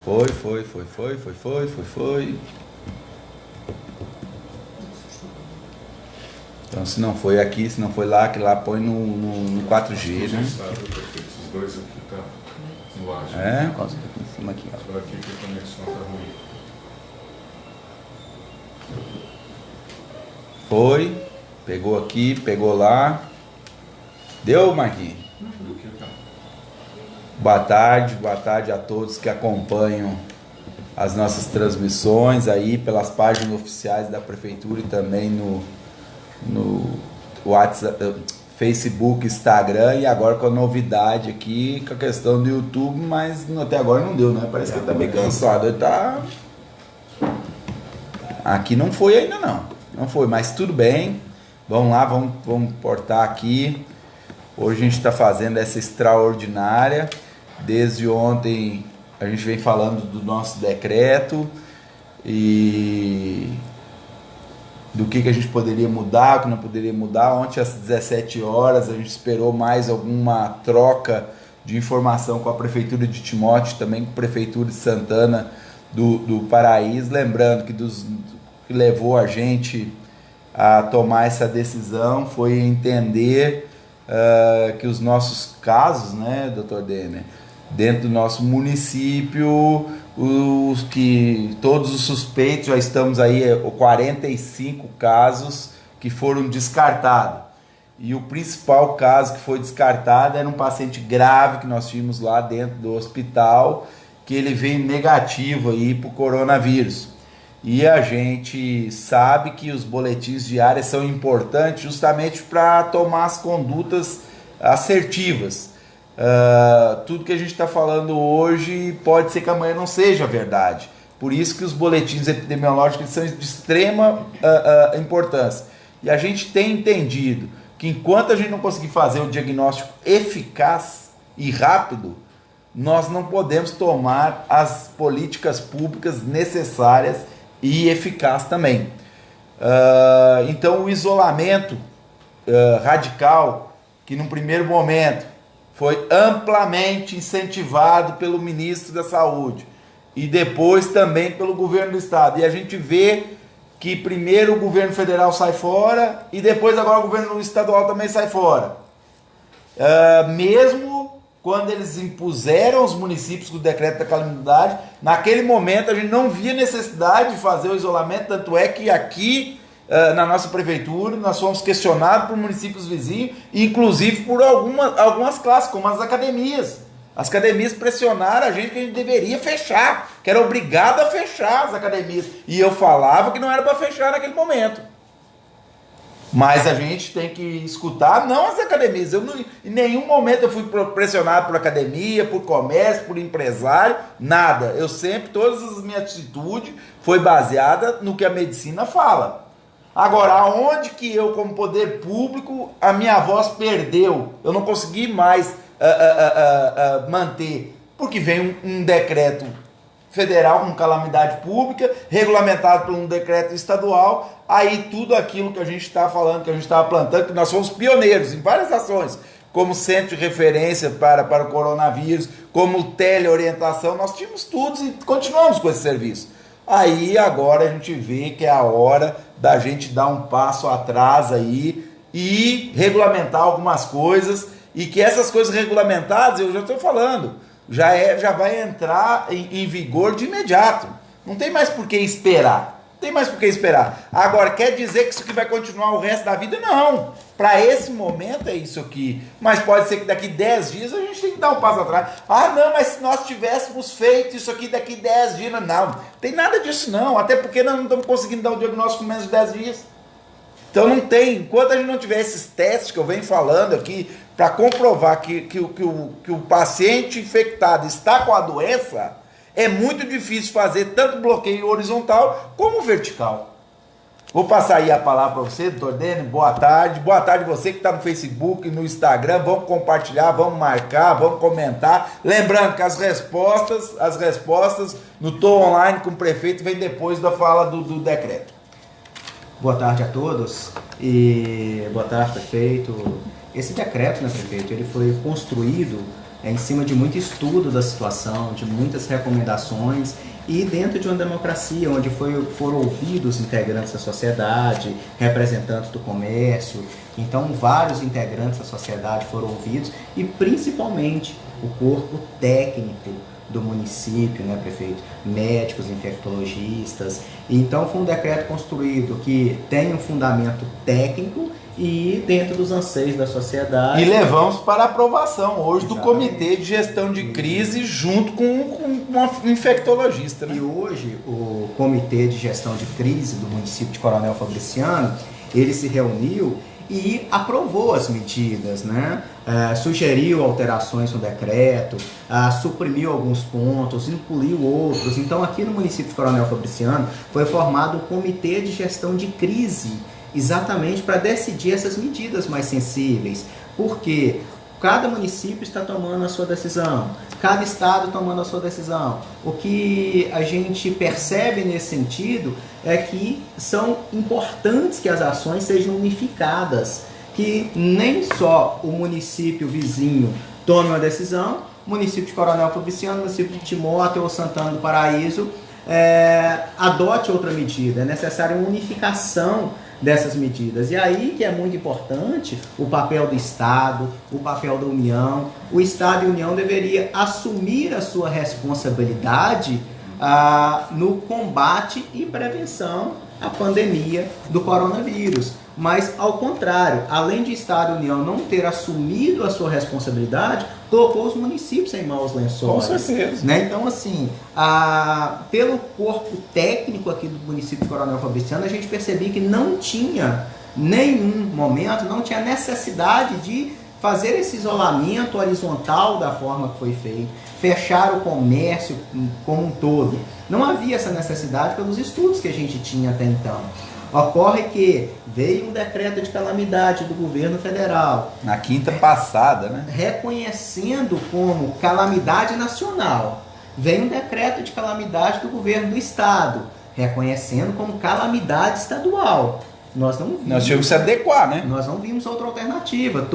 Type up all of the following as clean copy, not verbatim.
Foi. Então, se não foi aqui, se não foi lá, que lá põe no 4G, né? Esses dois aqui tá no ar. É, por causa aqui em cima aqui, ó. Só aqui que a conexão tá ruim. Foi, pegou aqui, pegou lá. Deu, Marquinhos? Boa tarde a todos que acompanham as nossas transmissões aí pelas páginas oficiais da Prefeitura e também no WhatsApp, Facebook, Instagram, e agora com a novidade aqui, com a questão do YouTube, mas até agora não deu, né? Parece que ele tá meio cansado. Ele tá... Aqui não foi ainda não foi, mas tudo bem. Vamos lá, vamos portar aqui. Hoje a gente está fazendo essa extraordinária. Desde ontem a gente vem falando do nosso decreto e do que a gente poderia mudar, o que não poderia mudar. Ontem às 17 horas a gente esperou mais alguma troca de informação com a Prefeitura de Timóteo, também com a Prefeitura de Santana do Paraíso. Lembrando que que levou a gente a tomar essa decisão foi entender que os nossos casos, né, Dr. Denner, dentro do nosso município, todos os suspeitos, já estamos aí 45 casos que foram descartados. E o principal caso que foi descartado era um paciente grave que nós tínhamos lá dentro do hospital, que ele veio negativo aí para o coronavírus. E a gente sabe que os boletins diários são importantes justamente para tomar as condutas assertivas. Tudo que a gente está falando hoje pode ser que amanhã não seja verdade. Por isso que os boletins epidemiológicos são de extrema importância. E a gente tem entendido que enquanto a gente não conseguir fazer o diagnóstico eficaz e rápido, nós não podemos tomar as políticas públicas necessárias e eficazes também. Então o isolamento radical, que num primeiro momento foi amplamente incentivado pelo ministro da Saúde e depois também pelo governo do estado. E a gente vê que primeiro o governo federal sai fora e depois agora o governo estadual também sai fora. Mesmo quando eles impuseram os municípios com o decreto da calamidade, naquele momento a gente não via necessidade de fazer o isolamento, tanto é que aqui na nossa prefeitura, nós fomos questionados por municípios vizinhos, inclusive por algumas classes, como as academias. As academias pressionaram a gente que a gente deveria fechar, que era obrigado a fechar as academias. E eu falava que não era para fechar naquele momento. Mas a gente tem que escutar, não as academias. Em nenhum momento eu fui pressionado por academia, por comércio, por empresário, nada. Eu sempre, todas as minhas atitudes foi baseada no que a medicina fala. Agora, aonde que eu, como poder público, a minha voz perdeu? Eu não consegui mais manter, porque vem um decreto federal com calamidade pública, regulamentado por um decreto estadual, aí tudo aquilo que a gente está falando, que a gente estava plantando, que nós fomos pioneiros em várias ações, como centro de referência para o coronavírus, como teleorientação, nós tínhamos tudo e continuamos com esse serviço. Aí agora a gente vê que é a hora da gente dar um passo atrás aí e regulamentar algumas coisas, e que essas coisas regulamentadas, eu já estou falando, já vai entrar em vigor de imediato. Não tem mais por que esperar. Agora, quer dizer que isso aqui vai continuar o resto da vida? Não. Para esse momento é isso aqui. Mas pode ser que daqui 10 dias a gente tem que dar um passo atrás. Ah, não, mas se nós tivéssemos feito isso aqui daqui 10 dias... Não, tem nada disso não. Até porque nós não estamos conseguindo dar o diagnóstico com menos de 10 dias. Então não tem. Enquanto a gente não tiver esses testes que eu venho falando aqui, para comprovar que o paciente infectado está com a doença, é muito difícil fazer tanto bloqueio horizontal como vertical. Vou passar aí a palavra para você, doutor Denner. Boa tarde. Boa tarde você que está no Facebook, no Instagram. Vamos compartilhar, vamos marcar, vamos comentar. Lembrando que as respostas no Tô Online com o prefeito vem depois da fala do decreto. Boa tarde a todos e boa tarde, prefeito. Esse decreto, né, prefeito, ele foi construído em cima de muito estudo da situação, de muitas recomendações, e dentro de uma democracia onde foram ouvidos integrantes da sociedade, representantes do comércio, então vários integrantes da sociedade foram ouvidos, e principalmente o corpo técnico do município, né, prefeito? Médicos, infectologistas. Então foi um decreto construído que tem um fundamento técnico e dentro dos anseios da sociedade. E levamos para aprovação hoje do Exatamente. Comitê de Gestão de Crise junto com um infectologista, né? E hoje o Comitê de Gestão de Crise do município de Coronel Fabriciano, ele se reuniu e aprovou as medidas, né? Sugeriu alterações no decreto, suprimiu alguns pontos, incluiu outros. Então aqui no município de Coronel Fabriciano foi formado um Comitê de Gestão de Crise, exatamente para decidir essas medidas mais sensíveis, porque cada município está tomando a sua decisão, cada estado tomando a sua decisão. O que a gente percebe nesse sentido é que são importantes que as ações sejam unificadas, que nem só o município vizinho tome uma decisão, o município de Coronel Fabriciano, o município de Timóteo ou Santana do Paraíso adote outra medida. É necessária uma unificação dessas medidas. E aí que é muito importante o papel do Estado, o papel da União. O Estado e a União deveria assumir a sua responsabilidade no combate e prevenção à pandemia do coronavírus. Mas, ao contrário, além de Estado e União não ter assumido a sua responsabilidade, colocou os municípios em maus lençóis. Com certeza. Né? Então, assim, pelo corpo técnico aqui do município de Coronel Fabriciano, a gente percebia que não tinha nenhum momento, não tinha necessidade de fazer esse isolamento horizontal da forma que foi feito, fechar o comércio como um todo. Não havia essa necessidade pelos estudos que a gente tinha até então. Ocorre que veio um decreto de calamidade do governo federal. Na quinta passada, né? Reconhecendo como calamidade nacional. Veio um decreto de calamidade do governo do estado, reconhecendo como calamidade estadual. Nós tivemos que se adequar, né? Nós não vimos outra alternativa.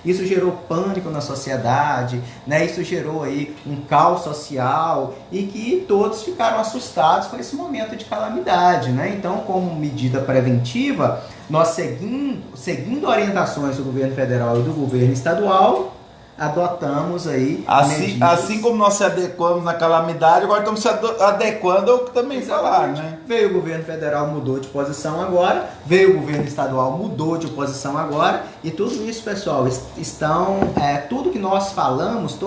Isso gerou pânico na sociedade, né? Isso gerou aí um caos social e que todos ficaram assustados com esse momento de calamidade, né? Então, como medida preventiva, nós seguindo orientações do governo federal e do governo estadual, adotamos aí assim como nós se adequamos na calamidade, agora estamos se adequando ao que também falaram, né? Veio o governo federal, mudou de posição agora, veio o governo estadual, mudou de posição agora, e tudo isso, pessoal, tudo que nós falamos,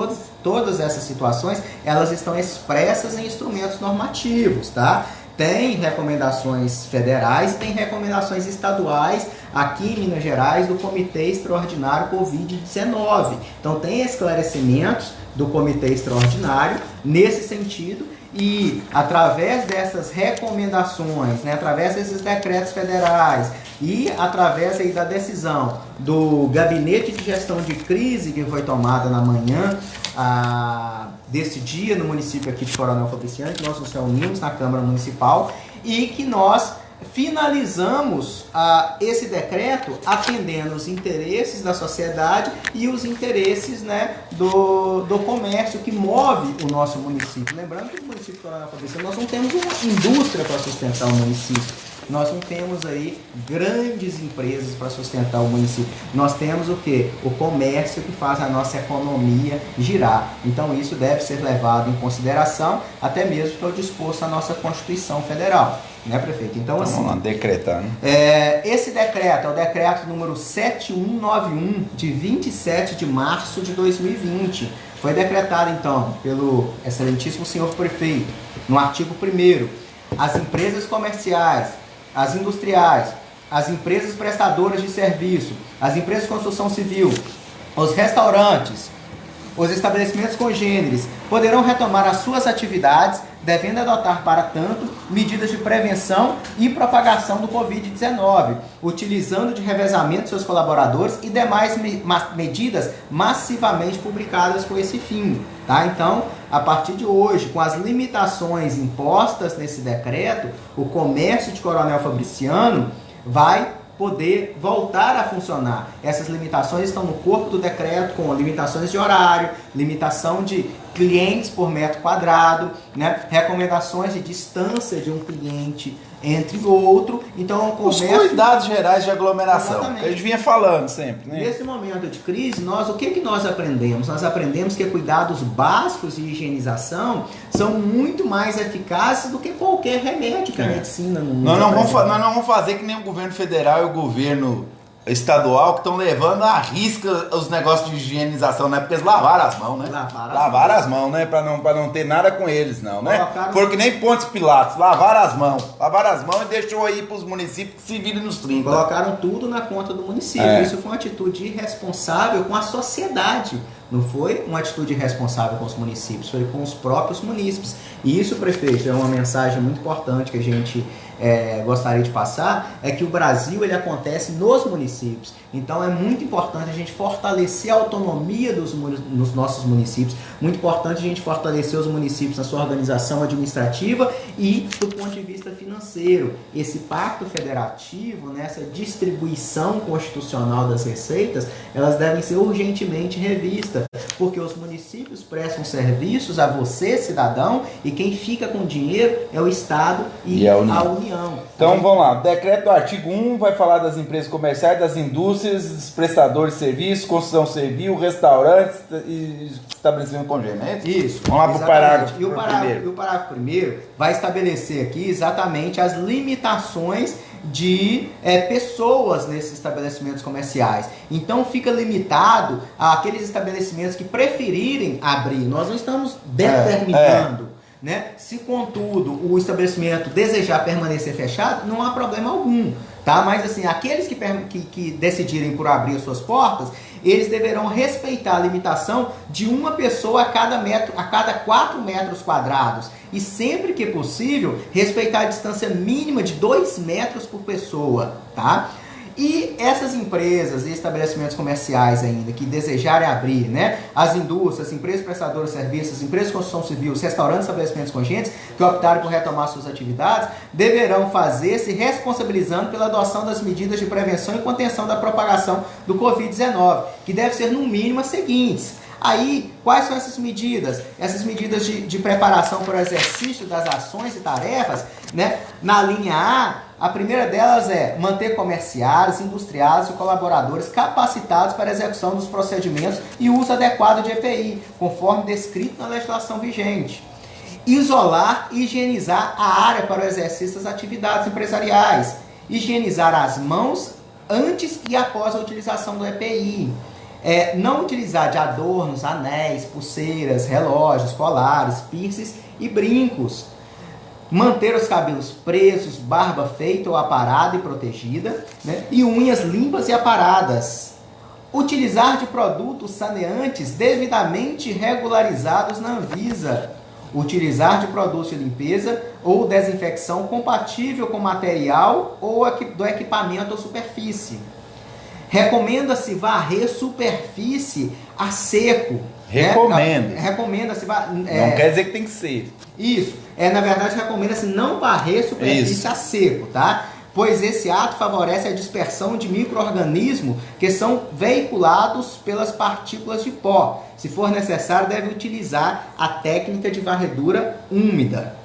todas essas situações, elas estão expressas em instrumentos normativos, tá? Tem recomendações federais e tem recomendações estaduais aqui em Minas Gerais do Comitê Extraordinário Covid-19. Então tem esclarecimentos do Comitê Extraordinário nesse sentido e através dessas recomendações, né, através desses decretos federais e através aí da decisão do Gabinete de Gestão de Crise que foi tomada na manhã desse dia no município aqui de Coronel Fabriciano, nós nos reunimos na Câmara Municipal e que nós finalizamos esse decreto atendendo os interesses da sociedade e os interesses, né, do comércio que move o nosso município. Lembrando que o município de Coronel Fabriciano, nós não temos uma indústria para sustentar o município. Nós não temos aí grandes empresas para sustentar o município. Nós temos o quê? O comércio que faz a nossa economia girar. Então isso deve ser levado em consideração, até mesmo que é o disposto a nossa Constituição Federal. Né, prefeito? Então, assim, vamos lá, decretando. Esse decreto é o decreto número 7191, de 27 de março de 2020. Foi decretado, então, pelo excelentíssimo senhor prefeito, no artigo 1º, as empresas comerciais, as industriais, as empresas prestadoras de serviço, as empresas de construção civil, os restaurantes, os estabelecimentos congêneres poderão retomar as suas atividades, devendo adotar para tanto medidas de prevenção e propagação do Covid-19, utilizando de revezamento de seus colaboradores e demais medidas massivamente publicadas com esse fim. Tá? Então, a partir de hoje, com as limitações impostas nesse decreto, o comércio de Coronel Fabriciano vai poder voltar a funcionar. Essas limitações estão no corpo do decreto, com limitações de horário, limitação de clientes por metro quadrado, né? Recomendações de distância de um cliente entre outro. Então, o comércio... Os cuidados gerais de aglomeração, Exatamente. que a gente vinha falando sempre, né? Nesse momento de crise, o que nós aprendemos? Nós aprendemos que cuidados básicos de higienização são muito mais eficazes do que qualquer remédio que a medicina nós não vamos fazer que nem o governo federal e o governo estadual que estão levando à risca os negócios de higienização, né? Porque eles lavaram as mãos, né? Lavaram as mãos, né? Pra não ter nada com eles, não, né? Porque nem Pontes Pilatos, lavaram as mãos e deixou aí pros municípios que se virem nos 30. Colocaram tudo na conta do município. Isso foi uma atitude irresponsável com a sociedade. Não foi uma atitude irresponsável com os municípios, foi com os próprios munícipes. E isso, prefeito, é uma mensagem muito importante que a gente gostaria de passar, é que o Brasil ele acontece nos municípios. Então é muito importante a gente fortalecer a autonomia dos nossos municípios, muito importante a gente fortalecer os municípios na sua organização administrativa e do ponto de vista financeiro. Esse pacto federativo, nessa distribuição constitucional das receitas, elas devem ser urgentemente revistas, porque os municípios prestam serviços a você, cidadão, e quem fica com dinheiro é o Estado e a União. Então vamos lá, decreto do artigo 1 vai falar das empresas comerciais, das indústrias, dos prestadores de serviços, construção civil, restaurantes e estabelecimento congênero, é isso? Vamos lá para o parágrafo primeiro. E o parágrafo primeiro vai estabelecer aqui exatamente as limitações de pessoas nesses estabelecimentos comerciais. Então fica limitado àqueles estabelecimentos que preferirem abrir. Nós não estamos determinando. Né? Se, contudo, o estabelecimento desejar permanecer fechado, não há problema algum, tá? Mas, assim, aqueles que decidirem por abrir as suas portas, eles deverão respeitar a limitação de uma pessoa a cada 4 metros quadrados. E, sempre que possível, respeitar a distância mínima de 2 metros por pessoa, tá? E essas empresas e estabelecimentos comerciais ainda que desejarem abrir, né, as indústrias, empresas prestadoras de serviços, empresas de construção civil, os restaurantes, estabelecimentos congêneres que optarem por retomar suas atividades, deverão fazer se responsabilizando pela adoção das medidas de prevenção e contenção da propagação do Covid-19, que deve ser no mínimo as seguintes. Aí, quais são essas medidas? Essas medidas de preparação para o exercício das ações e tarefas, né? Na linha A primeira delas é manter comerciários, industriais e colaboradores capacitados para a execução dos procedimentos e uso adequado de EPI, conforme descrito na legislação vigente. Isolar e higienizar a área para o exercício das atividades empresariais. Higienizar as mãos antes e após a utilização do EPI. Não utilizar de adornos, anéis, pulseiras, relógios, colares, piercings e brincos. Manter os cabelos presos, barba feita ou aparada e protegida, né? E unhas limpas e aparadas. Utilizar de produtos saneantes devidamente regularizados na Anvisa. Utilizar de produtos de limpeza ou desinfecção compatível com material ou do equipamento ou superfície. Recomenda-se varrer superfície a seco. Recomenda-se não quer dizer que tem que ser. Isso. Na verdade, recomenda-se não varrer superfície a seco, tá? Pois esse ato favorece a dispersão de micro-organismos que são veiculados pelas partículas de pó. Se for necessário, deve utilizar a técnica de varredura úmida.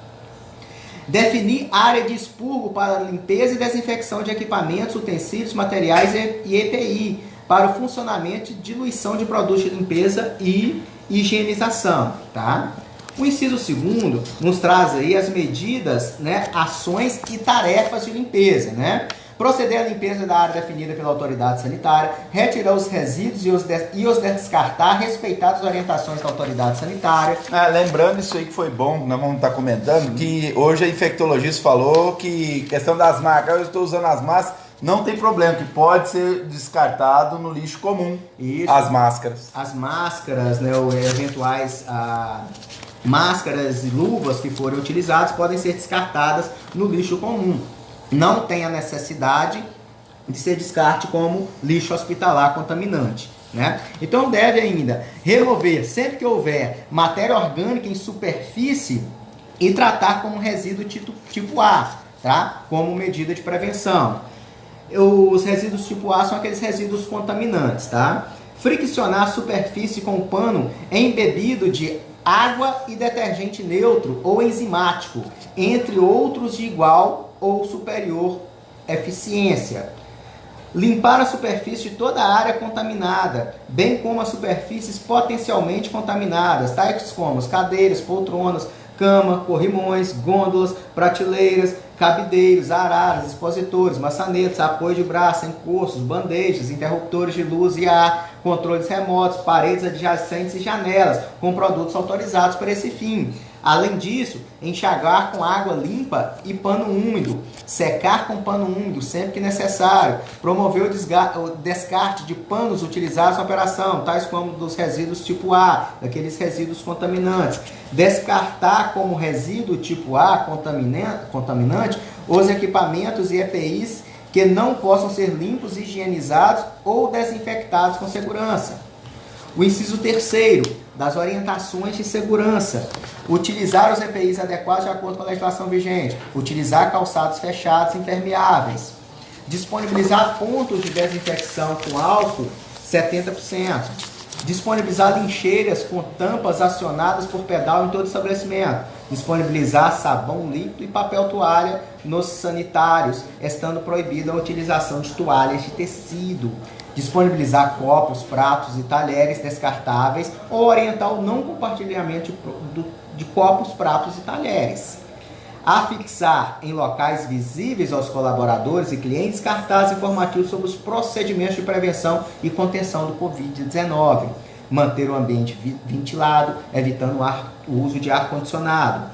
Definir área de expurgo para limpeza e desinfecção de equipamentos, utensílios, materiais e EPI para o funcionamento e diluição de produtos de limpeza e higienização, tá? O inciso 2º nos traz aí as medidas, né, ações e tarefas de limpeza, né? Proceder à limpeza da área definida pela autoridade sanitária, retirar os resíduos e os descartar, respeitar as orientações da autoridade sanitária. Lembrando isso aí que foi bom, nós vamos estar comentando, que hoje a infectologista falou que questão das máscaras, eu estou usando as máscaras, não tem problema, que pode ser descartado no lixo comum. Isso. As máscaras. As máscaras, né, ou eventuais máscaras e luvas que forem utilizadas podem ser descartadas no lixo comum. Não tem a necessidade de ser descarte como lixo hospitalar contaminante, né? Então deve ainda remover, sempre que houver matéria orgânica em superfície, e tratar como resíduo tipo A, tá? Como medida de prevenção. Os resíduos tipo A são aqueles resíduos contaminantes, tá? Friccionar a superfície com pano embebido de água e detergente neutro ou enzimático, entre outros de igual ou superior eficiência. Limpar a superfície de toda a área contaminada, bem como as superfícies potencialmente contaminadas, tais como as cadeiras, poltronas, cama, corrimões, gôndolas, prateleiras, cabideiros, araras, expositores, maçanetas, apoio de braço, encostos, bandejas, interruptores de luz e ar, controles remotos, paredes adjacentes e janelas, com produtos autorizados para esse fim. Além disso, enxagar com água limpa e pano úmido, secar com pano úmido sempre que necessário, promover o descarte de panos utilizados na operação, tais como dos resíduos tipo A, daqueles resíduos contaminantes, descartar como resíduo tipo A contaminante os equipamentos e EPIs que não possam ser limpos, higienizados ou desinfectados com segurança. O inciso 3º, das orientações de segurança. Utilizar os EPIs adequados de acordo com a legislação vigente. Utilizar calçados fechados e impermeáveis. Disponibilizar pontos de desinfecção com álcool 70%. Disponibilizar lixeiras com tampas acionadas por pedal em todo estabelecimento. Disponibilizar sabão líquido e papel toalha nos sanitários, estando proibida a utilização de toalhas de tecido. Disponibilizar copos, pratos e talheres descartáveis ou orientar o não compartilhamento de copos, pratos e talheres. Afixar em locais visíveis aos colaboradores e clientes cartazes informativos sobre os procedimentos de prevenção e contenção do Covid-19. Manter o ambiente ventilado, evitando o uso de ar-condicionado.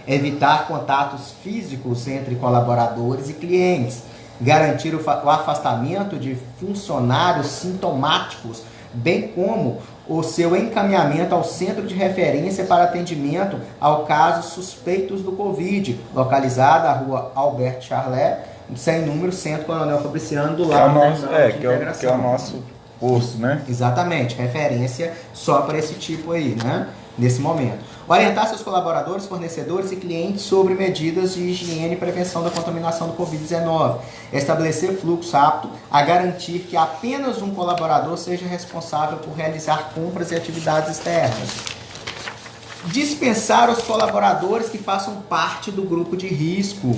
Evitar contatos físicos entre colaboradores e clientes. Garantir o afastamento de funcionários sintomáticos, bem como o seu encaminhamento ao centro de referência para atendimento ao casos suspeitos do Covid, localizado na rua Albert Charlet, sem número, Centro Coronel Fabriciano, do lado que é o nosso posto, né? Exatamente, referência só para esse tipo aí, né? Nesse momento. Orientar seus colaboradores, fornecedores e clientes sobre medidas de higiene e prevenção da contaminação do Covid-19. Estabelecer fluxo apto a garantir que apenas um colaborador seja responsável por realizar compras e atividades externas. Dispensar os colaboradores que façam parte do grupo de risco.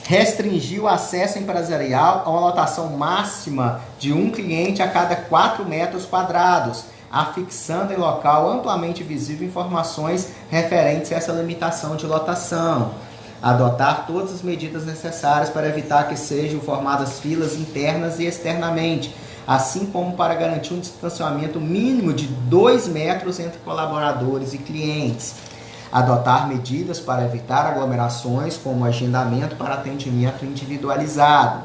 Restringir o acesso empresarial a uma lotação máxima de um cliente a cada 4 metros quadrados, afixando em local amplamente visível informações referentes a essa limitação de lotação. Adotar todas as medidas necessárias para evitar que sejam formadas filas internas e externamente, assim como para garantir um distanciamento mínimo de 2 metros entre colaboradores e clientes. Adotar medidas para evitar aglomerações, como agendamento para atendimento individualizado.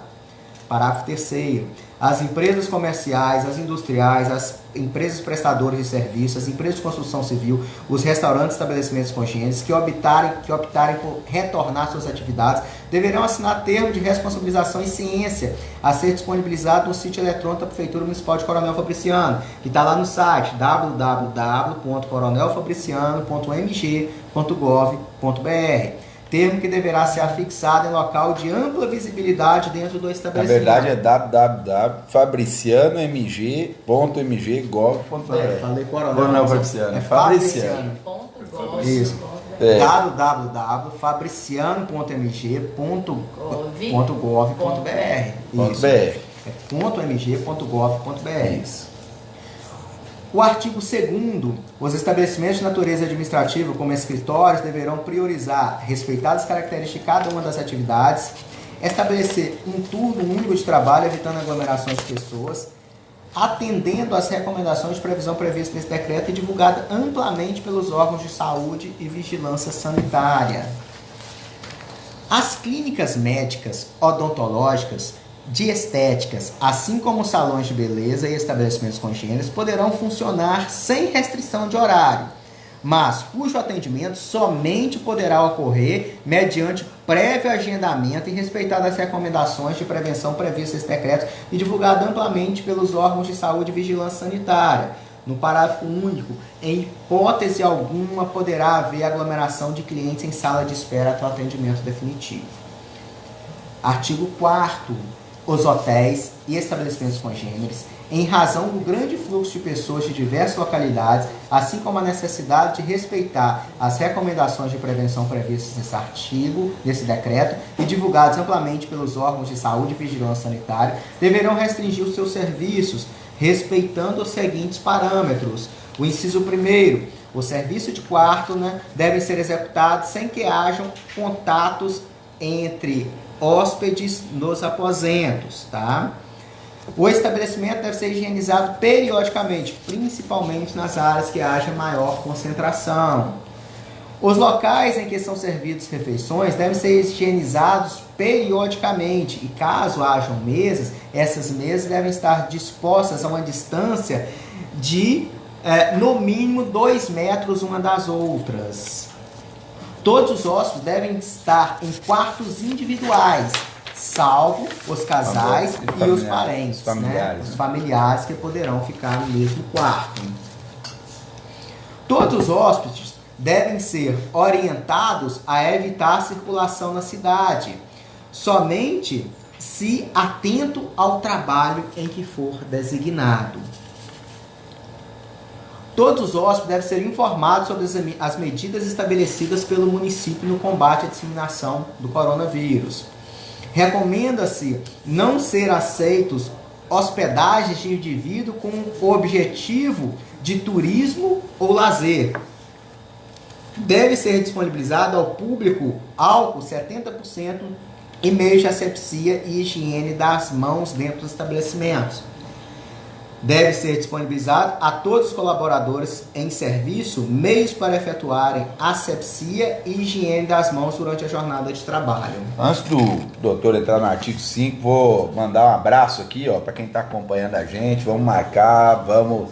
Parágrafo 3º. As empresas comerciais, as industriais, as empresas prestadoras de serviços, as empresas de construção civil, os restaurantes e estabelecimentos com higiene que optarem por retornar suas atividades deverão assinar termo de responsabilização e ciência a ser disponibilizado no sítio eletrônico da Prefeitura Municipal de Coronel Fabriciano, que está lá no site www.coronelfabriciano.mg.gov.br. Termo que deverá ser afixado em local de ampla visibilidade dentro do estabelecimento. Na verdade é www.fabriciano.mg.gov.br. Falei Coronel Fabriciano. É Fabriciano. Isso. www.fabriciano.mg.gov.br. Isso. É .mg.gov.br. Isso. O artigo 2º, os estabelecimentos de natureza administrativa, como escritórios, deverão priorizar, respeitadas as características de cada uma das atividades, estabelecer um turno único de trabalho, evitando aglomerações de pessoas, atendendo às recomendações de previsão previstas nesse decreto e divulgada amplamente pelos órgãos de saúde e vigilância sanitária. As clínicas médicas, odontológicas, de estéticas, assim como os salões de beleza e estabelecimentos com higiene, poderão funcionar sem restrição de horário, mas cujo atendimento somente poderá ocorrer mediante prévio agendamento e respeitadas as recomendações de prevenção previstas nesse decreto e divulgado amplamente pelos órgãos de saúde e vigilância sanitária. No parágrafo único, em hipótese alguma poderá haver aglomeração de clientes em sala de espera até o atendimento definitivo. Artigo 4º. os hotéis e estabelecimentos congêneres, em razão do grande fluxo de pessoas de diversas localidades, assim como a necessidade de respeitar as recomendações de prevenção previstas nesse artigo, nesse decreto, e divulgadas amplamente pelos órgãos de saúde e vigilância sanitária, deverão restringir os seus serviços, respeitando os seguintes parâmetros. O inciso 1º, o serviço de quarto, deve ser executado sem que hajam contatos entre hóspedes nos aposentos, tá? O estabelecimento deve ser higienizado periodicamente, principalmente nas áreas que haja maior concentração. Os locais em que são servidos refeições devem ser higienizados periodicamente e, caso hajam mesas, essas mesas devem estar dispostas a uma distância de, no mínimo, 2 metros uma das outras. Todos os hóspedes devem estar em quartos individuais, salvo os casais e os parentes, os familiares que poderão ficar no mesmo quarto. Todos os hóspedes devem ser orientados a evitar a circulação na cidade, somente se atento ao trabalho em que for designado. Todos os hóspedes devem ser informados sobre as medidas estabelecidas pelo município no combate à disseminação do coronavírus. Recomenda-se não ser aceitos hospedagens de indivíduo com o objetivo de turismo ou lazer. Deve ser disponibilizado ao público álcool 70% e meios de asepsia e higiene das mãos dentro dos estabelecimentos. Deve ser disponibilizado a todos os colaboradores em serviço meios para efetuarem asepsia e higiene das mãos durante a jornada de trabalho. Antes do doutor entrar no artigo 5, vou mandar um abraço aqui, para quem está acompanhando a gente. Vamos marcar, vamos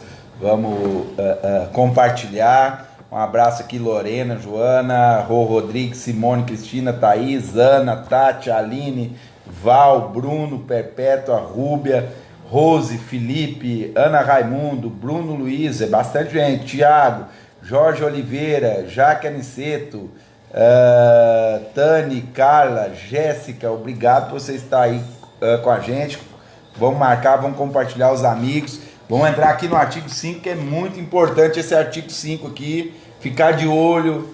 compartilhar. Um abraço aqui, Lorena, Joana, Rô Rodrigues, Simone, Cristina, Thaís, Ana, Tati, Aline, Val, Bruno, Perpétua, Rúbia, Rose, Felipe, Ana Raimundo, Bruno Luiz, é bastante gente, Tiago, Jorge Oliveira, Jaque Aniceto, Tani, Carla, Jéssica, obrigado por você estar aí com a gente. Vamos marcar, vamos compartilhar os amigos. Vamos entrar aqui no artigo 5, que é muito importante esse artigo 5 aqui, ficar de olho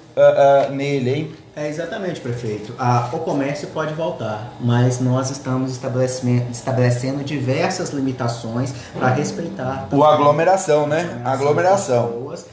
nele, hein? Exatamente, prefeito. O comércio pode voltar, mas nós estamos estabelecendo diversas limitações para respeitar a aglomeração, né? A aglomeração. Pessoas,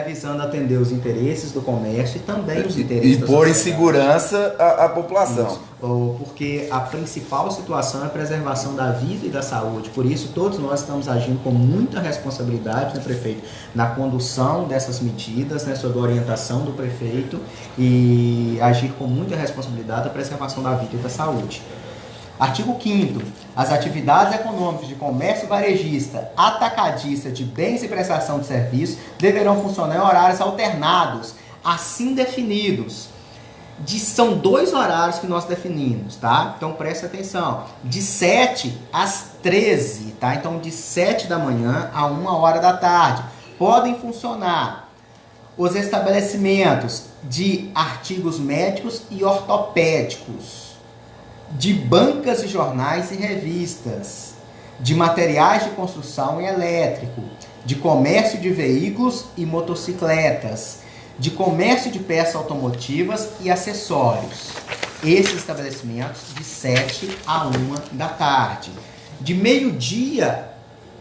visando atender os interesses do comércio e também os interesses da sociedade. E pôr em segurança a população. Isso. Porque a principal situação é a preservação da vida e da saúde. Por isso, todos nós estamos agindo com muita responsabilidade, prefeito, na condução dessas medidas, sob a orientação do prefeito, e agir com muita responsabilidade na preservação da vida e da saúde. Artigo 5º. As atividades econômicas de comércio varejista, atacadista de bens e prestação de serviços deverão funcionar em horários alternados, assim definidos. São 2 horários que nós definimos, tá? Então preste atenção. De 7 às 13, tá? Então de 7 da manhã a 1 hora da tarde. Podem funcionar os estabelecimentos de artigos médicos e ortopédicos, de bancas de jornais e revistas, de materiais de construção e elétrico, de comércio de veículos e motocicletas, de comércio de peças automotivas e acessórios. Esses estabelecimentos de 7 a 1 da tarde. De meio-dia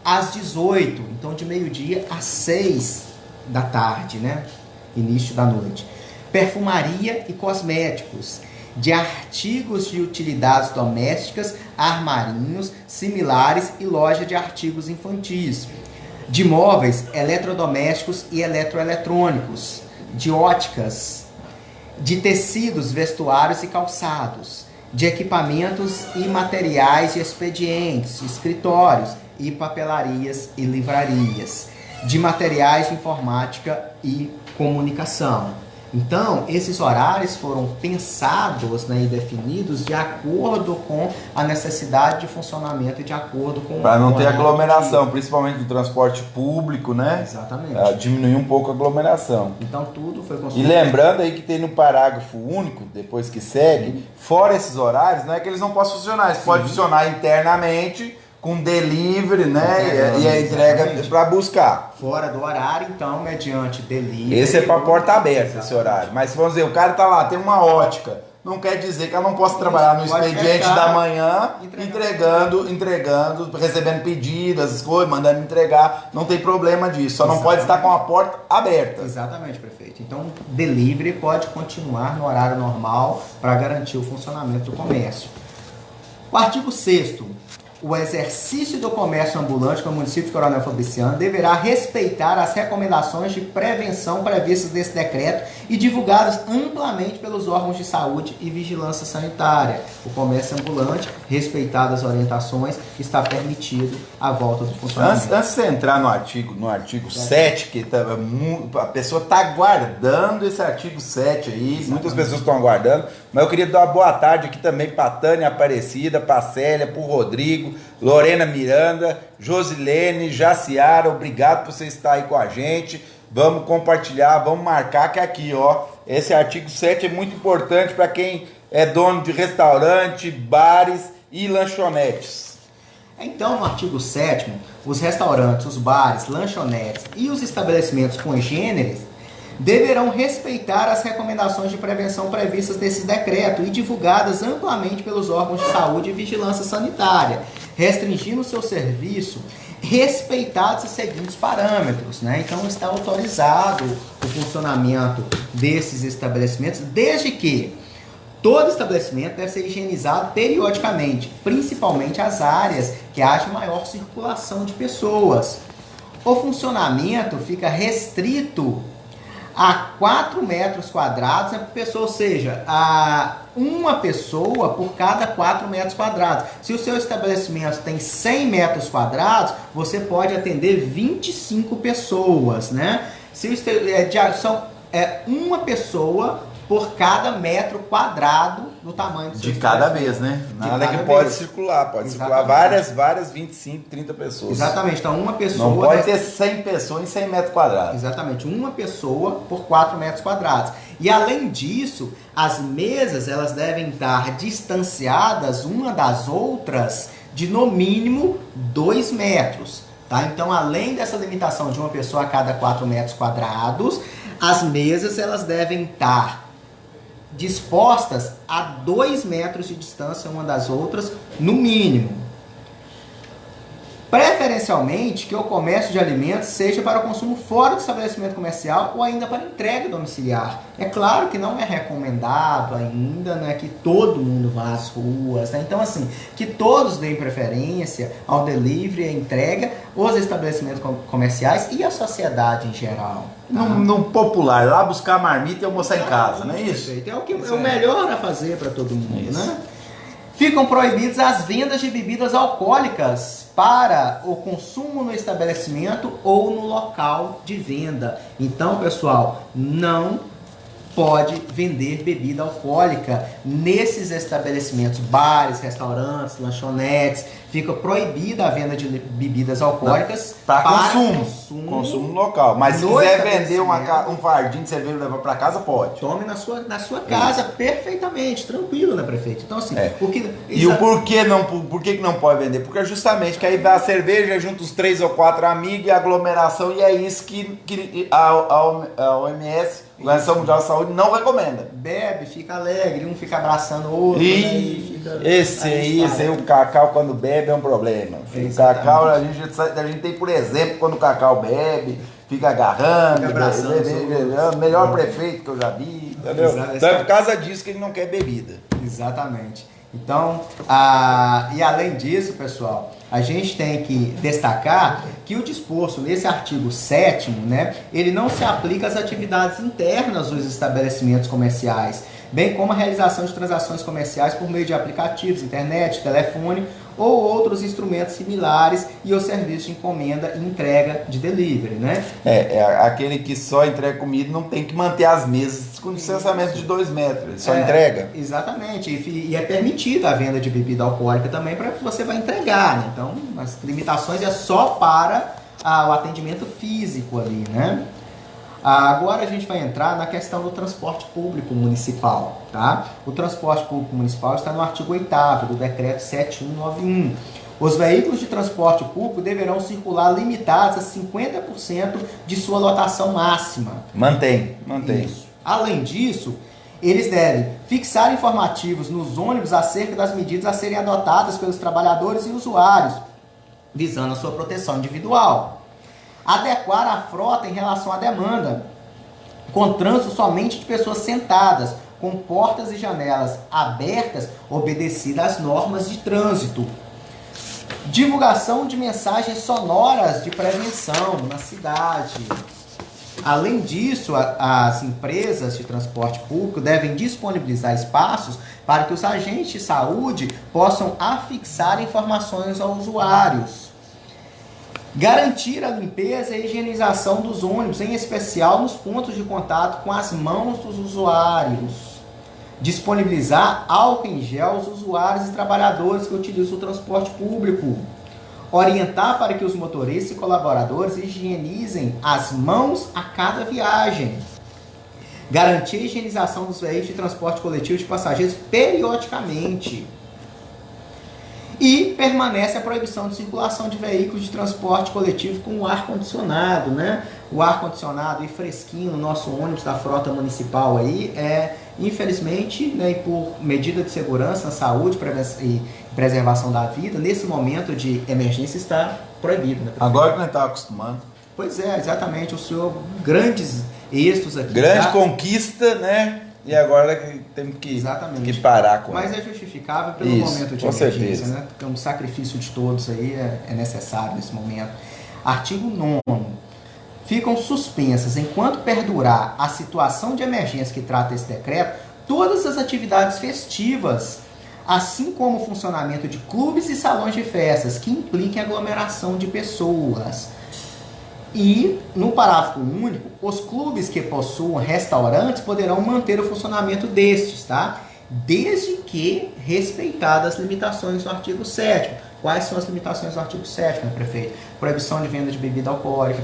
às 18, então de meio-dia às 6 da tarde, início da noite. Perfumaria e cosméticos, de artigos de utilidades domésticas, armarinhos, similares e loja de artigos infantis, de móveis, eletrodomésticos e eletroeletrônicos, de óticas, de tecidos, vestuários e calçados, de equipamentos e materiais de expedientes, escritórios e papelarias e livrarias, de materiais de informática e comunicação. Então, esses horários foram pensados, né, e definidos de acordo com a necessidade de funcionamento e de acordo com... Para não o ter horário aglomeração, do principalmente no transporte público, né? Exatamente. Diminuir um pouco a aglomeração. Então, tudo foi E construído. lembrando aí que tem no parágrafo único, depois que segue, fora esses horários, não é que eles não possam funcionar, eles podem funcionar internamente, com delivery, né? E a entrega para buscar. Fora do horário, então, mediante delivery... Esse é para porta aberta, esse horário. Mas vamos dizer, o cara tá lá, tem uma ótica. Não quer dizer que ela não possa trabalhar no Pode expediente fechar, da manhã, entregando, recebendo pedidos, as coisas, mandando entregar. Não tem problema disso. Só não pode estar com a porta aberta. Exatamente, prefeito. Então, delivery pode continuar no horário normal para garantir o funcionamento do comércio. O artigo 6º. O exercício do comércio ambulante no município de Coronel Fabriciano deverá respeitar as recomendações de prevenção previstas nesse decreto e divulgadas amplamente pelos órgãos de saúde e vigilância sanitária. O comércio ambulante, respeitadas as orientações, está permitido a volta do funcionamento. Antes de você entrar no artigo 7, que a pessoa está aguardando esse artigo 7 aí, exatamente. Muitas pessoas estão aguardando, mas eu queria dar uma boa tarde aqui também para a Tânia Aparecida, para a Célia, para o Rodrigo, Lorena Miranda, Josilene, Jaciara, obrigado por você estar aí com a gente. Vamos compartilhar, vamos marcar que aqui, ó, esse artigo 7 é muito importante para quem é dono de restaurante, bares e lanchonetes. Então, no artigo 7º, os restaurantes, os bares, lanchonetes e os estabelecimentos congêneres deverão respeitar as recomendações de prevenção previstas nesse decreto e divulgadas amplamente pelos órgãos de saúde e vigilância sanitária, restringindo o seu serviço, respeitados os seguintes parâmetros, né? Então, está autorizado o funcionamento desses estabelecimentos, desde que todo estabelecimento deve ser higienizado periodicamente, principalmente as áreas que haja maior circulação de pessoas. O funcionamento fica restrito a 4 metros quadrados, né, por pessoa, ou seja, a uma pessoa por cada 4 metros quadrados. Se o seu estabelecimento tem 100 metros quadrados, você pode atender 25 pessoas, né? São uma pessoa por cada metro quadrado do tamanho do seu de cada vez, né? Nada que pode circular, pode circular várias 25, 30 pessoas. Exatamente, então uma pessoa... Não pode ter 100 pessoas em 100 metros quadrados. Exatamente, uma pessoa por 4 metros quadrados. E além disso, as mesas elas devem estar distanciadas uma das outras de no mínimo 2 metros. Tá? Então, além dessa limitação de uma pessoa a cada 4 metros quadrados, as mesas elas devem estar dispostas a 2 metros de distância uma das outras, no mínimo. Preferencialmente que o comércio de alimentos seja para o consumo fora do estabelecimento comercial ou ainda para entrega domiciliar. É claro que não é recomendado ainda, né, que todo mundo vá às ruas, né? Então, assim, que todos deem preferência ao delivery e à entrega, os estabelecimentos comerciais e a sociedade em geral. Tá? No popular, lá buscar marmita e almoçar em casa, não é isso? É o melhor a fazer para todo mundo, né? Ficam proibidas as vendas de bebidas alcoólicas para o consumo no estabelecimento ou no local de venda. Então, pessoal, não pode vender bebida alcoólica nesses estabelecimentos, bares, restaurantes, lanchonetes. Fica proibida a venda de bebidas alcoólicas para consumo local. Mas se quiser vender um fardinho de cerveja e levar para casa, pode. Tome na sua casa, perfeitamente, tranquilo, né, prefeito? Então, assim, E o porquê por que não pode vender? Porque justamente que aí dá a cerveja junto os 3 ou 4 amigos e aglomeração, e é isso que a OMS, a Organização Mundial da Saúde, não recomenda. Bebe, fica alegre, um fica abraçando o outro. Esse aí, o Cacau quando bebe é um problema. O Cacau, a gente tem, por exemplo, quando o Cacau bebe, fica agarrando, fica abraçando, é o melhor prefeito que eu já vi, entendeu? Então é por causa disso que ele não quer bebida. Exatamente. Então, e além disso, pessoal, a gente tem que destacar que o disposto nesse artigo 7º, né, ele não se aplica às atividades internas dos estabelecimentos comerciais, bem como a realização de transações comerciais por meio de aplicativos, internet, telefone ou outros instrumentos similares e o serviço de encomenda e entrega de delivery, né? Aquele que só entrega comida não tem que manter as mesas com distanciamento de 2 metros, ele só entrega. Exatamente, e é permitida a venda de bebida alcoólica também para que você vai entregar, né? Então as limitações é só para o atendimento físico ali, né? Agora a gente vai entrar na questão do transporte público municipal, tá? O transporte público municipal está no artigo 8º do decreto 7191. Os veículos de transporte público deverão circular limitados a 50% de sua lotação máxima. Mantém. Isso. Além disso, eles devem fixar informativos nos ônibus acerca das medidas a serem adotadas pelos trabalhadores e usuários, visando a sua proteção individual. Adequar a frota em relação à demanda, com trânsito somente de pessoas sentadas, com portas e janelas abertas, obedecidas às normas de trânsito. Divulgação de mensagens sonoras de prevenção na cidade. Além disso, as empresas de transporte público devem disponibilizar espaços para que os agentes de saúde possam afixar informações aos usuários. Garantir a limpeza e higienização dos ônibus, em especial nos pontos de contato com as mãos dos usuários. Disponibilizar álcool em gel aos usuários e trabalhadores que utilizam o transporte público. Orientar para que os motoristas e colaboradores higienizem as mãos a cada viagem. Garantir a higienização dos veículos de transporte coletivo de passageiros periodicamente. E permanece a proibição de circulação de veículos de transporte coletivo com o ar-condicionado, né? O ar-condicionado e fresquinho no nosso ônibus da frota municipal aí, infelizmente, né, e por medida de segurança, saúde e preservação da vida, nesse momento de emergência está proibido. Né, agora que não está acostumando. Pois é, exatamente. O senhor, grandes êxitos aqui. Grande conquista, né? E agora temos que parar com Mas é justificável pelo momento de emergência, né? Porque um sacrifício de todos aí é necessário nesse momento. Artigo 9º. Ficam suspensas, enquanto perdurar a situação de emergência que trata esse decreto, todas as atividades festivas, assim como o funcionamento de clubes e salões de festas que impliquem aglomeração de pessoas. E, no parágrafo único, os clubes que possuam restaurantes poderão manter o funcionamento destes, tá? Desde que respeitadas as limitações do artigo 7º. Quais são as limitações do artigo 7º, né, prefeito? Proibição de venda de bebida alcoólica,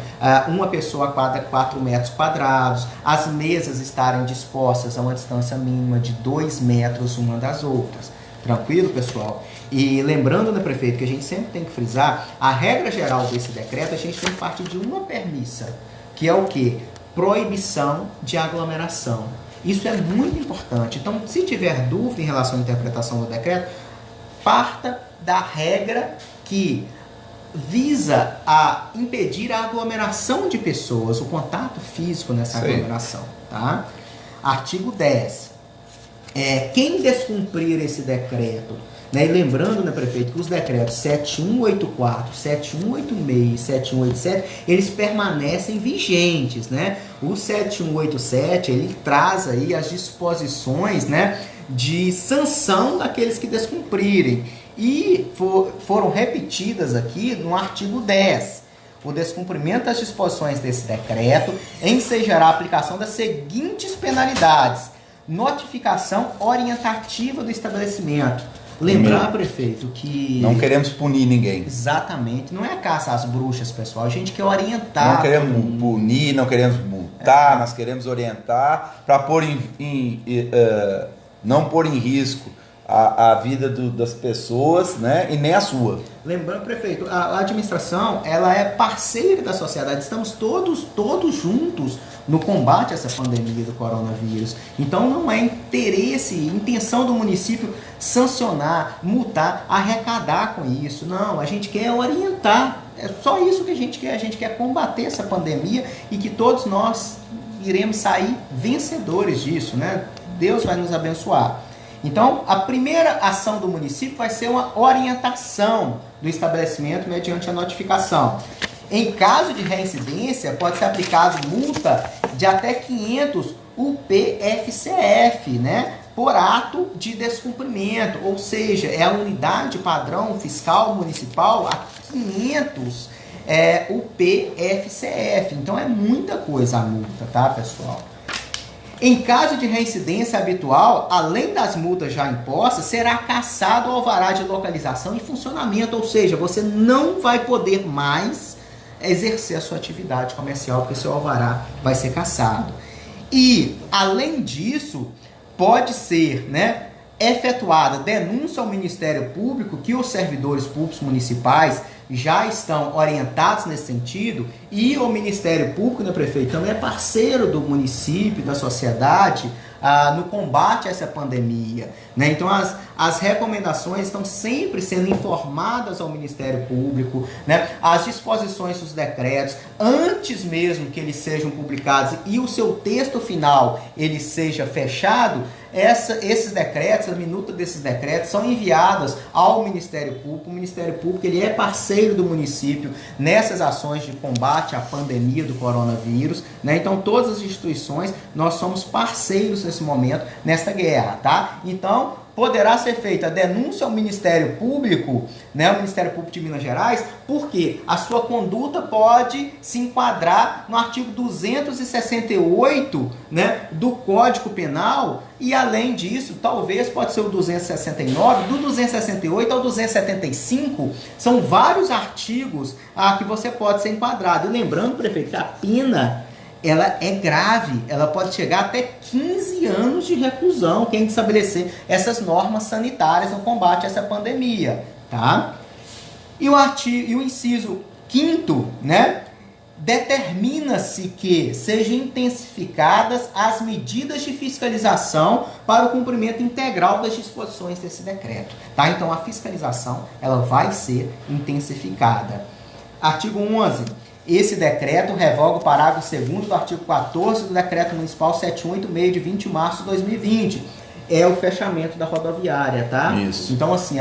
uma pessoa a cada 4 metros quadrados, as mesas estarem dispostas a uma distância mínima de 2 metros uma das outras. Tranquilo, pessoal? E lembrando, né, prefeito, que a gente sempre tem que frisar, a regra geral desse decreto, a gente tem que partir de uma premissa, que é o quê? Proibição de aglomeração. Isso é muito importante. Então, se tiver dúvida em relação à interpretação do decreto, parta da regra que visa a impedir a aglomeração de pessoas, o contato físico nessa aglomeração. Tá? Artigo 10. Quem descumprir esse decreto, né, e lembrando, né, prefeito, que os decretos 7184, 7186 e 7187, eles permanecem vigentes, né? O 7187, ele traz aí as disposições, né, de sanção daqueles que descumprirem. E foram repetidas aqui no artigo 10. O descumprimento das disposições desse decreto ensejará a aplicação das seguintes penalidades: notificação orientativa do estabelecimento. Lembrar, prefeito, que... Não queremos punir ninguém. Exatamente. Não é a caça às bruxas, pessoal. A gente quer orientar. Não queremos punir, não queremos multar, nós queremos orientar para não pôr em risco a vida das pessoas, né, e nem a sua. Lembrando, prefeito, a administração, ela é parceira da sociedade. Estamos todos juntos no combate a essa pandemia do coronavírus. Então não é intenção do município sancionar, multar, arrecadar com isso. Não, a gente quer orientar. É só isso que a gente quer. A gente quer combater essa pandemia e que todos nós iremos sair vencedores disso, né? Deus vai nos abençoar. Então, a primeira ação do município vai ser uma orientação do estabelecimento mediante a notificação. Em caso de reincidência, pode ser aplicado multa de até 500 o PFCF, né? Por ato de descumprimento, ou seja, é a unidade padrão fiscal municipal a 500, o PFCF. Então é muita coisa a multa, tá, pessoal? Em caso de reincidência habitual, além das multas já impostas, será cassado o alvará de localização e funcionamento, ou seja, você não vai poder mais exercer a sua atividade comercial, porque seu alvará vai ser cassado. E, além disso, pode ser, né, efetuada denúncia ao Ministério Público, que os servidores públicos municipais já estão orientados nesse sentido, e o Ministério Público, né, prefeito, também é parceiro do município, da sociedade, no combate a essa pandemia, né? Então as recomendações estão sempre sendo informadas ao Ministério Público, né? As disposições dos decretos, antes mesmo que eles sejam publicados e o seu texto final ele seja fechado, esses decretos, a minuta desses decretos são enviadas ao Ministério Público. O Ministério Público ele é parceiro do município nessas ações de combate à pandemia do coronavírus, né? Então todas as instituições, nós somos parceiros nesse momento, nessa guerra, tá? Então poderá ser feita a denúncia ao Ministério Público, né, o Ministério Público de Minas Gerais, porque a sua conduta pode se enquadrar no artigo 268, né, do Código Penal, e além disso, talvez pode ser o 269, do 268 ao 275, são vários artigos que você pode ser enquadrado. E lembrando, prefeito, que a pena ela é grave, ela pode chegar até 15 anos de reclusão, quem estabelecer essas normas sanitárias no combate a essa pandemia, tá? E o inciso 5º, né, determina-se que sejam intensificadas as medidas de fiscalização para o cumprimento integral das disposições desse decreto, tá? Então a fiscalização ela vai ser intensificada. Artigo 11. Esse decreto revoga o parágrafo 2º do artigo 14 do Decreto Municipal 786 de 20 de março de 2020. É o fechamento da rodoviária, tá? Isso. Então, assim,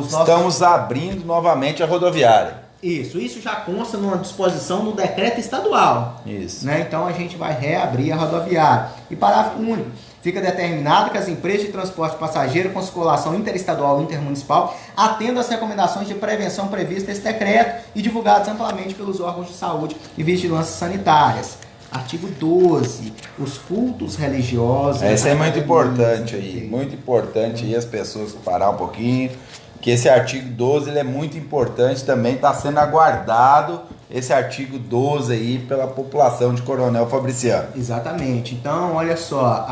Estamos abrindo novamente a rodoviária. Isso já consta numa disposição no decreto estadual. Isso. Né? Então, a gente vai reabrir a rodoviária. E parágrafo único. Fica determinado que as empresas de transporte passageiro com circulação interestadual e intermunicipal atendam às recomendações de prevenção previstas nesse decreto e divulgadas amplamente pelos órgãos de saúde e vigilância sanitárias. Artigo 12. Os cultos religiosos... Essa é muito importante aí. Muito importante aí as pessoas parar um pouquinho. Que esse artigo 12 ele é muito importante também. Está sendo aguardado esse artigo 12 aí pela população de Coronel Fabriciano. Exatamente. Então, olha só,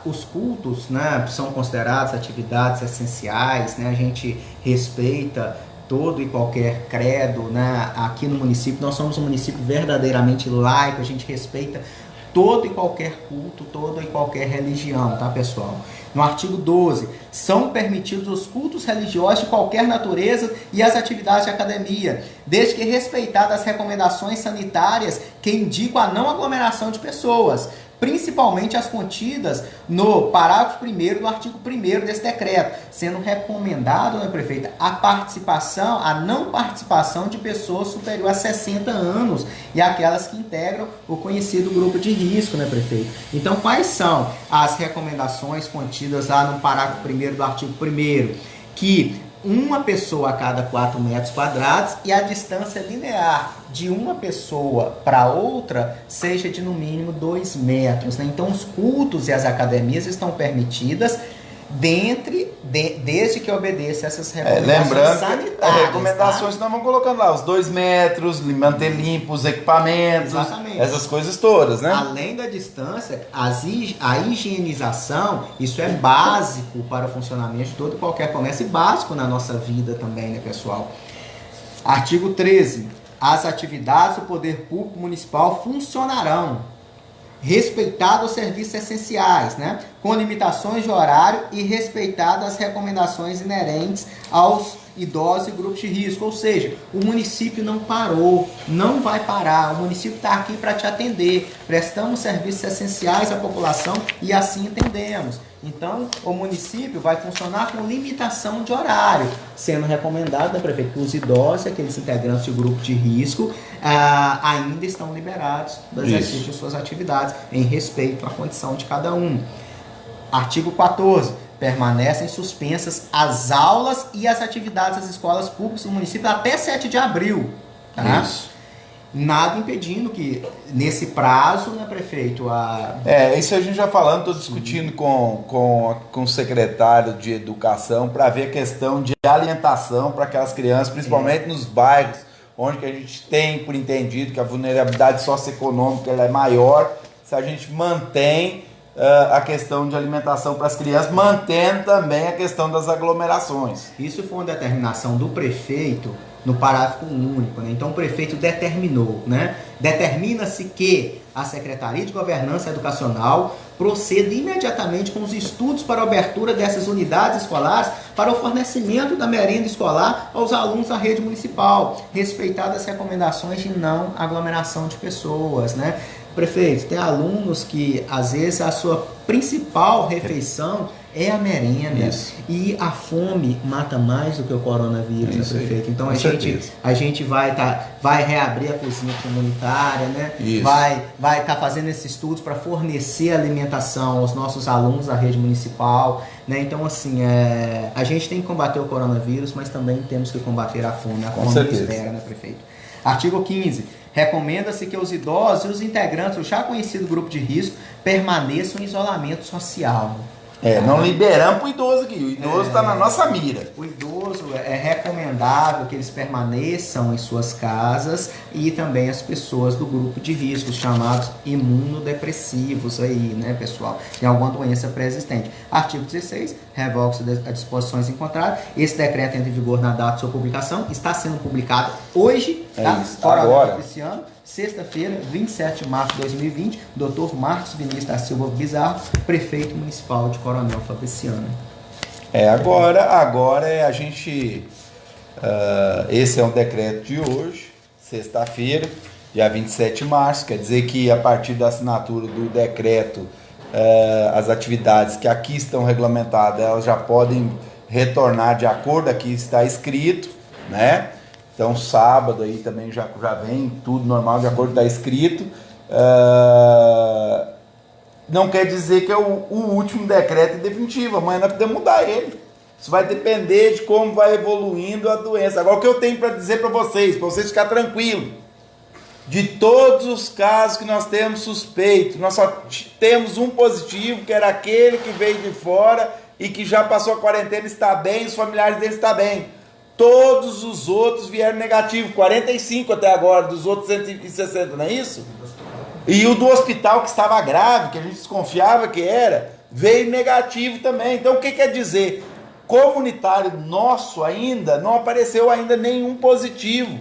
os cultos, né, são considerados atividades essenciais, né? A gente respeita todo e qualquer credo, né? Aqui no município, nós somos um município verdadeiramente laico, a gente respeita todo e qualquer culto, toda e qualquer religião, tá, pessoal? No artigo 12, são permitidos os cultos religiosos de qualquer natureza e as atividades de academia, desde que respeitadas as recomendações sanitárias que indicam a não aglomeração de pessoas, principalmente as contidas no parágrafo 1º do artigo 1º desse decreto, sendo recomendado, né, prefeita, a não participação de pessoas superior a 60 anos e aquelas que integram o conhecido grupo de risco, né, prefeito? Então, quais são as recomendações contidas lá no parágrafo 1º do artigo 1º? Que uma pessoa a cada 4 metros quadrados e a distância linear de uma pessoa para outra seja de no mínimo 2 metros, né? Então os cultos e as academias estão permitidas desde que obedeça essas recomendações lembrando sanitárias. As recomendações que nós vamos colocando lá, os 2 metros, manter limpos os equipamentos, exatamente, essas coisas todas, né? Além da distância, a higienização, isso é básico para o funcionamento de todo e qualquer comércio e básico na nossa vida também, né, pessoal? Artigo 13. As atividades do poder público municipal funcionarão respeitados os serviços essenciais, né? Com limitações de horário e respeitadas as recomendações inerentes aos idosos e grupos de risco. Ou seja, o município não parou, não vai parar. O município está aqui para te atender. Prestamos serviços essenciais à população e assim entendemos. Então, o município vai funcionar com limitação de horário, sendo recomendado, né, prefeito, que os idosos e aqueles integrantes de grupo de risco ainda estão liberados do exercício de suas atividades, em respeito à condição de cada um. Artigo 14. Permanecem suspensas as aulas e as atividades das escolas públicas do município até 7 de abril. Tá? Isso. Nada impedindo que, nesse prazo, né, prefeito, isso a gente já falando, estou discutindo com o secretário de Educação para ver a questão de alimentação para aquelas crianças, principalmente nos bairros, onde que a gente tem, por entendido, que a vulnerabilidade socioeconômica ela é maior, se a gente mantém a questão de alimentação para as crianças, mantendo também a questão das aglomerações. Isso foi uma determinação do prefeito no parágrafo único, né? Então o prefeito determinou, né? Determina-se que a Secretaria de Governança Educacional proceda imediatamente com os estudos para a abertura dessas unidades escolares para o fornecimento da merenda escolar aos alunos da rede municipal, respeitadas as recomendações de não aglomeração de pessoas, né? Prefeito, tem alunos que às vezes a sua principal refeição é a merenda. Isso. E a fome mata mais do que o coronavírus, né, prefeito? Então a gente vai reabrir a cozinha comunitária, né? Isso. Vai estar fazendo esses estudos para fornecer alimentação aos nossos alunos da rede municipal, né? Então, assim, a gente tem que combater o coronavírus, mas também temos que combater a fome. A fome espera, né, prefeito? Artigo 15. Recomenda-se que os idosos e os integrantes do já conhecido grupo de risco permaneçam em isolamento social. Não liberamos para o idoso aqui. O idoso está na nossa mira. O idoso é recomendável que eles permaneçam em suas casas e também as pessoas do grupo de risco, chamados imunodepressivos aí, né, pessoal? Tem alguma doença pré-existente. Artigo 16, revoga-se as disposições encontradas. Esse decreto entra em vigor na data de sua publicação. Está sendo publicado hoje, tá? Agora. Esse ano. Sexta-feira, 27 de março de 2020, Dr. Marcos Vinícius da Silva Bizarro, prefeito municipal de Coronel Fabriciano. Agora a gente... esse é um decreto de hoje, sexta-feira, dia 27 de março, quer dizer que a partir da assinatura do decreto, as atividades que aqui estão regulamentadas, elas já podem retornar de acordo aqui está escrito, né? Então, sábado aí também já vem tudo normal, de acordo com o que está escrito. Não quer dizer que é o último decreto definitivo. Amanhã nós podemos mudar ele. Isso vai depender de como vai evoluindo a doença. Agora, o que eu tenho para dizer para vocês ficarem tranquilos, de todos os casos que nós temos suspeito, nós só temos um positivo, que era aquele que veio de fora e que já passou a quarentena, está bem, os familiares dele estão bem. Todos os outros vieram negativos, 45 até agora, dos outros 160, não é isso? E o do hospital que estava grave, que a gente desconfiava que era, veio negativo também. Então o que quer dizer? Comunitário nosso ainda, não apareceu ainda nenhum positivo.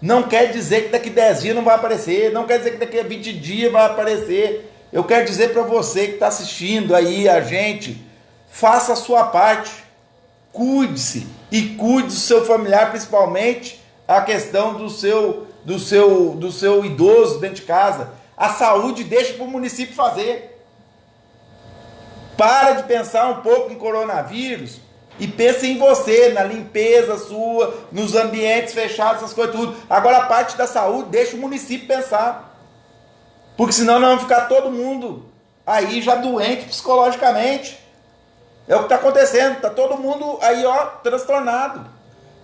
Não quer dizer que daqui 10 dias não vai aparecer, não quer dizer que daqui a 20 dias vai aparecer. Eu quero dizer para você que está assistindo aí a gente, faça a sua parte, cuide-se. E cuide do seu familiar, principalmente a questão do seu idoso dentro de casa. A saúde deixa para o município fazer. Para de pensar um pouco em coronavírus e pense em você, na limpeza sua, nos ambientes fechados, essas coisas tudo. Agora a parte da saúde deixa o município pensar. Porque senão nós vamos ficar todo mundo aí já doente psicologicamente. É o que está acontecendo, está todo mundo aí, transtornado.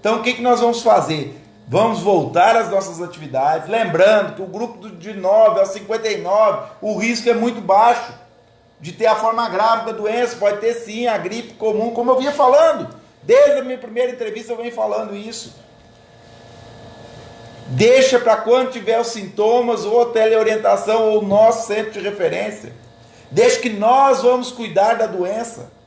Então o que nós vamos fazer? Vamos voltar às nossas atividades, lembrando que o grupo de 9 aos 59, o risco é muito baixo de ter a forma grave da doença, pode ter sim a gripe comum, como eu vinha falando, desde a minha primeira entrevista eu venho falando isso. Deixa para quando tiver os sintomas, ou a teleorientação, ou o nosso centro de referência. Deixa que nós vamos cuidar da doença.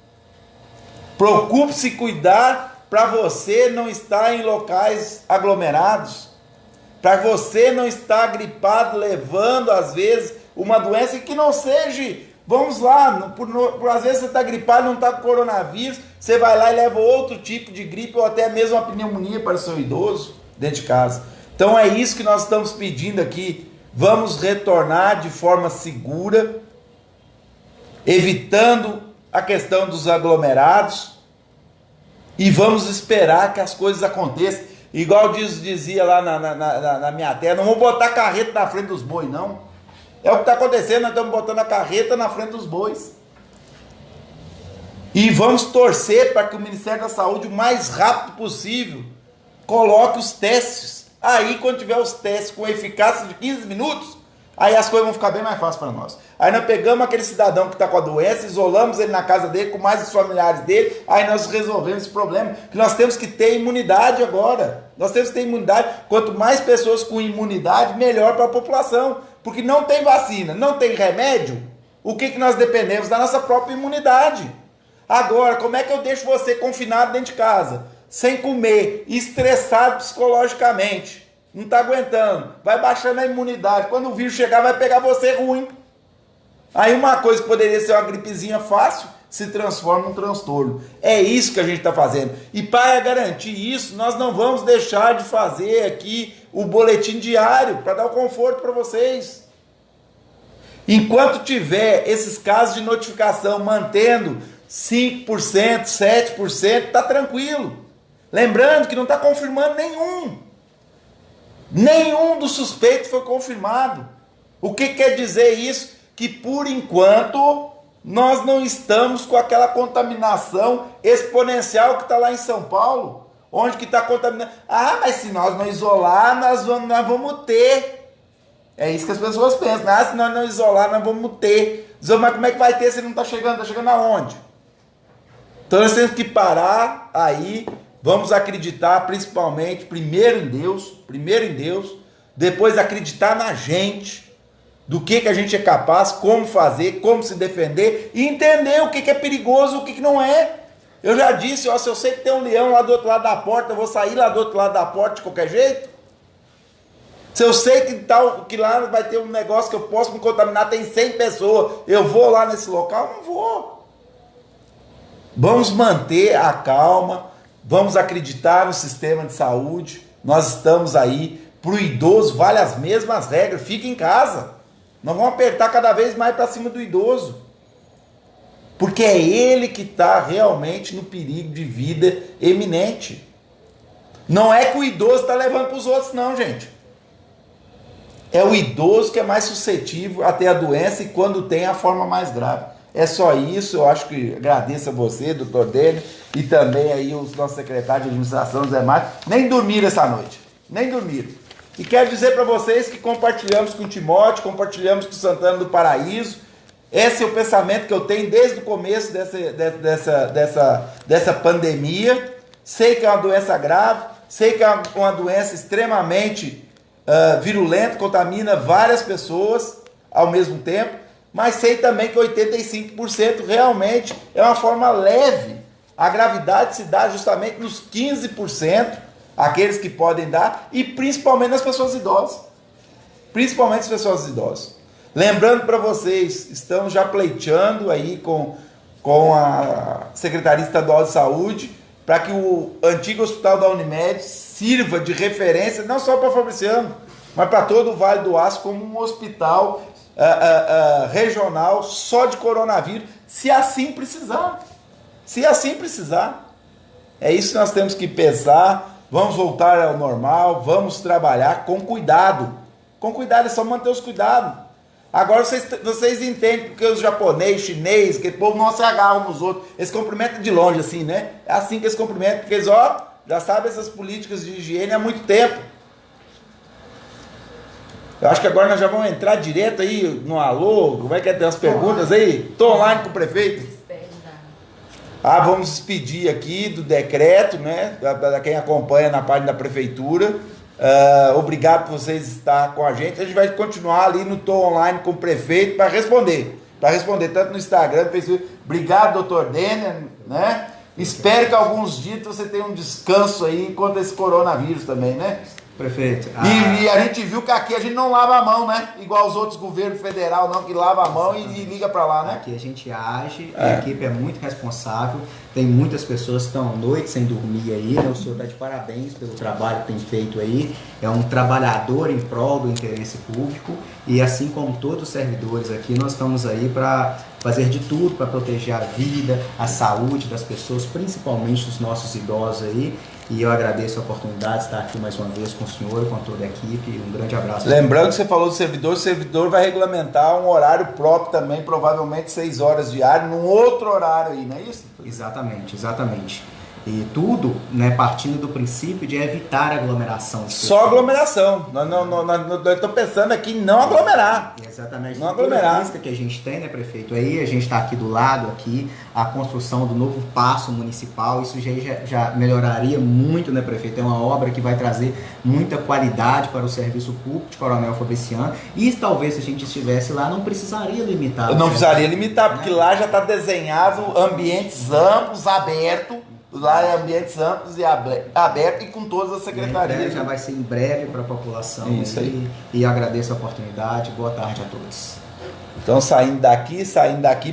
Preocupe-se em cuidar para você não estar em locais aglomerados, para você não estar gripado, levando às vezes uma doença que não seja, vamos lá, às vezes você está gripado, não está com coronavírus, você vai lá e leva outro tipo de gripe ou até mesmo uma pneumonia para o seu idoso dentro de casa. Então é isso que nós estamos pedindo aqui, vamos retornar de forma segura, evitando a questão dos aglomerados e vamos esperar que as coisas aconteçam. Igual dizia lá na minha terra, não vamos botar carreta na frente dos bois, não. É o que está acontecendo, nós estamos botando a carreta na frente dos bois. E vamos torcer para que o Ministério da Saúde, o mais rápido possível, coloque os testes. Aí, quando tiver os testes com eficácia de 15 minutos, aí as coisas vão ficar bem mais fáceis para nós. Aí nós pegamos aquele cidadão que está com a doença, isolamos ele na casa dele, com mais os familiares dele, aí nós resolvemos esse problema. Que nós temos que ter imunidade agora. Nós temos que ter imunidade. Quanto mais pessoas com imunidade, melhor para a população. Porque não tem vacina, não tem remédio. O que nós dependemos? Da nossa própria imunidade. Agora, como é que eu deixo você confinado dentro de casa? Sem comer, estressado psicologicamente. Não está aguentando. Vai baixando a imunidade. Quando o vírus chegar, vai pegar você ruim. Aí uma coisa que poderia ser uma gripezinha fácil, se transforma num transtorno. É isso que a gente está fazendo. E para garantir isso, nós não vamos deixar de fazer aqui o boletim diário, para dar o conforto para vocês. Enquanto tiver esses casos de notificação mantendo 5%, 7%, está tranquilo. Lembrando que não está confirmando nenhum. Nenhum dos suspeitos foi confirmado. O que quer dizer isso? Que por enquanto nós não estamos com aquela contaminação exponencial que está lá em São Paulo, onde que está contaminando. Ah, mas se nós não isolar, nós vamos ter. É isso que as pessoas pensam. Ah, se nós não isolar, nós vamos ter. Mas como é que vai ter se não está chegando? Está chegando aonde? Então nós temos que parar aí. Vamos acreditar principalmente, primeiro em Deus, depois acreditar na gente, do que a gente é capaz, como fazer, como se defender, e entender o que é perigoso e o que não é. Eu já disse, ó, se eu sei que tem um leão lá do outro lado da porta, eu vou sair lá do outro lado da porta de qualquer jeito? Se eu sei que lá vai ter um negócio que eu posso me contaminar, tem 100 pessoas, eu vou lá nesse local? Não vou. Vamos manter a calma. Vamos acreditar no sistema de saúde. Nós estamos aí. Para o idoso, vale as mesmas regras. Fica em casa. Nós vamos apertar cada vez mais para cima do idoso. Porque é ele que está realmente no perigo de vida eminente. Não é que o idoso está levando para os outros, não, gente. É o idoso que é mais suscetível a ter a doença e quando tem a forma mais grave. É só isso, eu acho que agradeço a você, doutor Dênio, e também aí os nossos secretários de administração, Zé Mário, nem dormiram essa noite, nem dormiram. E quero dizer para vocês que compartilhamos com o Timóteo, compartilhamos com o Santana do Paraíso, esse é o pensamento que eu tenho desde o começo dessa pandemia. Sei que é uma doença grave, sei que é uma doença extremamente virulenta, contamina várias pessoas ao mesmo tempo, mas sei também que 85% realmente é uma forma leve. A gravidade se dá justamente nos 15%, aqueles que podem dar, e principalmente nas pessoas idosas. Principalmente as pessoas idosas. Lembrando para vocês, estamos já pleiteando aí com a Secretaria Estadual de Saúde, para que o antigo hospital da Unimed sirva de referência, não só para Fabriciano, mas para todo o Vale do Aço, como um hospital regional só de coronavírus, se assim precisar. Se assim precisar. É isso que nós temos que pensar. Vamos voltar ao normal, vamos trabalhar com cuidado. Com cuidado, é só manter os cuidados. Agora vocês entendem porque os japoneses, chineses, que o povo não se agarra uns nos outros. Eles cumprimentam de longe assim, né? É assim que eles cumprimentam, porque eles, já sabem essas políticas de higiene há muito tempo. Eu acho que agora nós já vamos entrar direto aí no alô. Como é que é? Tem umas perguntas aí? Estou online com o prefeito. Vamos despedir aqui do decreto, né? Da quem acompanha na página da prefeitura. Obrigado por vocês estar com a gente. A gente vai continuar ali no Tô Online com o prefeito para responder. Tanto no Instagram, no Facebook. Obrigado, doutor Dênio, né? Espero que alguns dias você tenha um descanso aí contra esse coronavírus também, né? Prefeito. E a gente viu que aqui a gente não lava a mão, né? Igual os outros governos federal, não, que lava a mão e liga para lá, né? Aqui a gente age, a equipe é muito responsável. Tem muitas pessoas que estão à noite sem dormir aí, né? O senhor está de parabéns pelo trabalho que tem feito aí. É um trabalhador em prol do interesse público e assim como todos os servidores aqui, nós estamos aí para fazer de tudo para proteger a vida, a saúde das pessoas, principalmente dos nossos idosos aí. E eu agradeço a oportunidade de estar aqui mais uma vez com o senhor e com toda a equipe. Um grande abraço. Lembrando que você falou do servidor, o servidor vai regulamentar um horário próprio também, provavelmente 6 horas diárias, num outro horário aí, não é isso? Exatamente, exatamente. E tudo, né, partindo do princípio de evitar aglomeração. Só aglomeração. Nós estamos pensando aqui em não aglomerar. Exatamente. Não aglomerar. A física que a gente tem, né, prefeito? Aí a gente está aqui do lado, aqui, a construção do novo paço municipal, isso já melhoraria muito, né, prefeito? É uma obra que vai trazer muita qualidade para o serviço público de Coronel Fabriciano. E talvez se a gente estivesse lá, não precisaria limitar. Não precisaria limitar, porque lá já está desenhado ambientes amplos, abertos. Lá é ambientes amplos e abertos e com todas as secretarias. Já vai ser em breve para a população. Isso aí. E agradeço a oportunidade. Boa tarde a todos. Então, saindo daqui.